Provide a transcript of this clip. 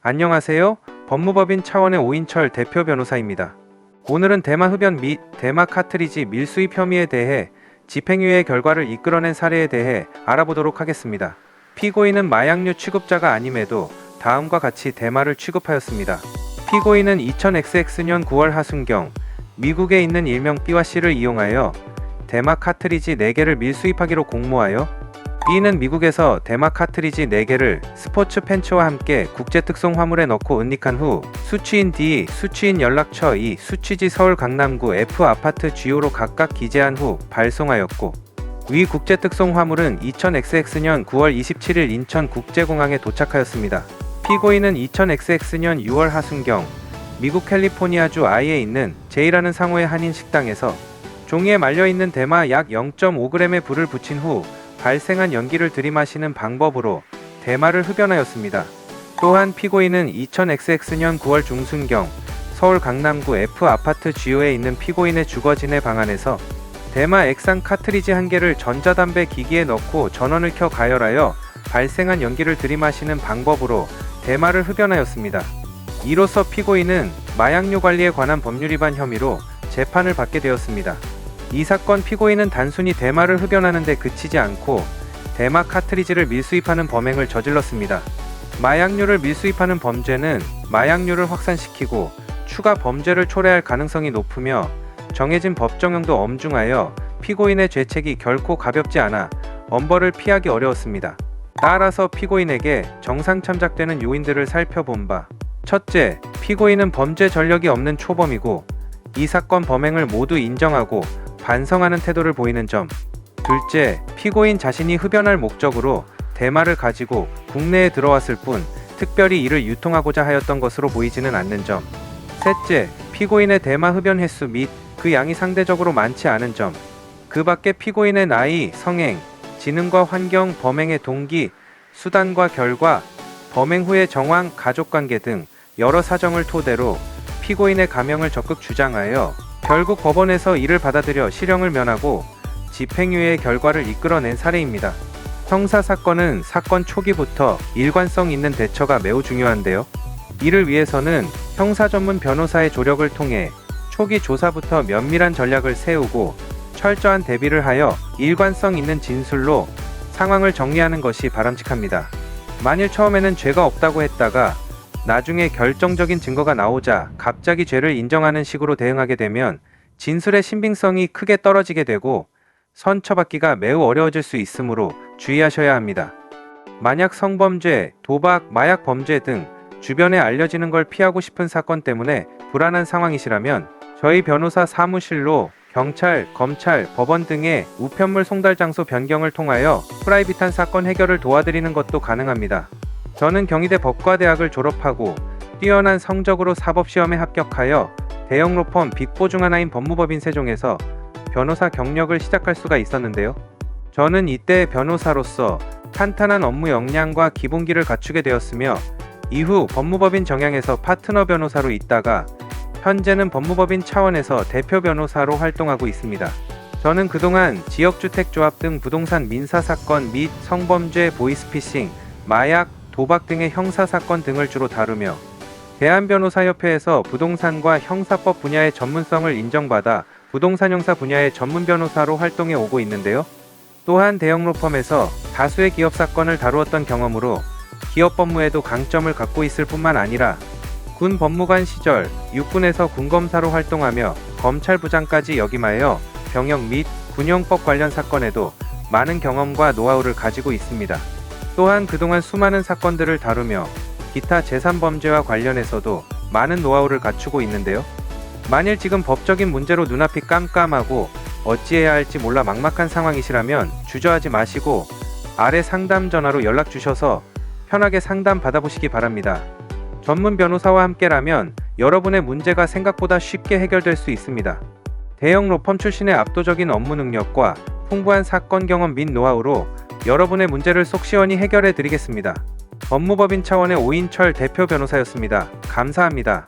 안녕하세요. 법무법인 차원의 오인철 대표 변호사입니다. 오늘은 대마 흡연 및 대마 카트리지 밀수입 혐의에 대해 집행유예 결과를 이끌어낸 사례에 대해 알아보도록 하겠습니다. 피고인은 마약류 취급자가 아님에도 다음과 같이 대마를 취급하였습니다. 피고인은 2000XX 년 9월 하순경 미국에 있는 일명 B와 C를 이용하여 대마 카트리지 4개를 밀수입하기로 공모하여 B는 미국에서 대마 카트리지 4개를 스포츠 팬츠와 함께 국제특송 화물에 넣고 은닉한 후 수취인 D, 수취인 연락처 E, 수취지 서울 강남구 F 아파트 G호로 각각 기재한 후 발송하였고, 위 국제특송 화물은 2000XX 년 9월 27일 인천국제공항에 도착하였습니다. 피고인은 2000XX 년 6월 하순경 미국 캘리포니아주 아이에 있는 J라는 상호의 한인 식당에서 종이에 말려있는 대마 약 0.5g의 불을 붙인 후 발생한 연기를 들이마시는 방법으로 대마를 흡연하였습니다. 또한 피고인은 2000XX 년 9월 중순경 서울 강남구 F 아파트 G호에 있는 피고인의 주거진의 방 안에서 대마 액상 카트리지 1개를 전자담배 기기에 넣고 전원을 켜 가열하여 발생한 연기를 들이마시는 방법으로 대마를 흡연하였습니다. 이로써 피고인은 마약류 관리에 관한 법률 위반 혐의로 재판을 받게 되었습니다. 이 사건 피고인은 단순히 대마를 흡연하는 데 그치지 않고 대마 카트리지를 밀수입하는 범행을 저질렀습니다. 마약류를 밀수입하는 범죄는 마약류를 확산시키고 추가 범죄를 초래할 가능성이 높으며 정해진 법정형도 엄중하여 피고인의 죄책이 결코 가볍지 않아 엄벌을 피하기 어려웠습니다. 따라서 피고인에게 정상 참작되는 요인들을 살펴본 바, 첫째, 피고인은 범죄 전력이 없는 초범이고 이 사건 범행을 모두 인정하고 반성하는 태도를 보이는 점. 둘째, 피고인 자신이 흡연할 목적으로 대마를 가지고 국내에 들어왔을 뿐 특별히 이를 유통하고자 하였던 것으로 보이지는 않는 점. 셋째, 피고인의 대마 흡연 횟수 및 그 양이 상대적으로 많지 않은 점. 그 밖에 피고인의 나이, 성행, 지능과 환경, 범행의 동기, 수단과 결과, 범행 후의 정황, 가족관계 등 여러 사정을 토대로 피고인의 감형을 적극 주장하여 결국 법원에서 이를 받아들여 실형을 면하고 집행유예의 결과를 이끌어낸 사례입니다. 형사사건은 사건 초기부터 일관성 있는 대처가 매우 중요한데요. 이를 위해서는 형사 전문 변호사의 조력을 통해 초기 조사부터 면밀한 전략을 세우고 철저한 대비를 하여 일관성 있는 진술로 상황을 정리하는 것이 바람직합니다. 만일 처음에는 죄가 없다고 했다가 나중에 결정적인 증거가 나오자 갑자기 죄를 인정하는 식으로 대응하게 되면 진술의 신빙성이 크게 떨어지게 되고 선처받기가 매우 어려워질 수 있으므로 주의하셔야 합니다. 만약 성범죄, 도박, 마약 범죄 등 주변에 알려지는 걸 피하고 싶은 사건 때문에 불안한 상황이시라면 저희 변호사 사무실로 경찰, 검찰, 법원 등의 우편물 송달 장소 변경을 통하여 프라이빗한 사건 해결을 도와드리는 것도 가능합니다. 저는 경희대 법과대학을 졸업하고 뛰어난 성적으로 사법시험에 합격하여 대형 로펌 빅4 중 하나인 법무법인 세종에서 변호사 경력을 시작할 수가 있었는데요. 저는 이때 변호사로서 탄탄한 업무 역량과 기본기를 갖추게 되었으며 이후 법무법인 정양에서 파트너 변호사로 있다가 현재는 법무법인 차원에서 대표 변호사로 활동하고 있습니다. 저는 그동안 지역주택조합 등 부동산 민사사건 및 성범죄, 보이스피싱, 마약, 도박 등의 형사사건 등을 주로 다루며 대한변호사협회에서 부동산과 형사법 분야의 전문성을 인정받아 부동산 형사 분야의 전문 변호사로 활동해 오고 있는데요. 또한 대형 로펌에서 다수의 기업 사건을 다루었던 경험으로 기업 법무에도 강점을 갖고 있을 뿐만 아니라 군 법무관 시절 육군에서 군검사로 활동하며 검찰부장까지 역임하여 병역 및 군용법 관련 사건에도 많은 경험과 노하우를 가지고 있습니다. 또한 그동안 수많은 사건들을 다루며 기타 제3범죄와 관련해서도 많은 노하우를 갖추고 있는데요. 만일 지금 법적인 문제로 눈앞이 깜깜하고 어찌해야 할지 몰라 막막한 상황이시라면 주저하지 마시고 아래 상담 전화로 연락 주셔서 편하게 상담 받아보시기 바랍니다. 전문 변호사와 함께라면 여러분의 문제가 생각보다 쉽게 해결될 수 있습니다. 대형 로펌 출신의 압도적인 업무 능력과 풍부한 사건 경험 및 노하우로 여러분의 문제를 속 시원히 해결해 드리겠습니다. 법무법인 차원의 오인철 대표 변호사였습니다. 감사합니다.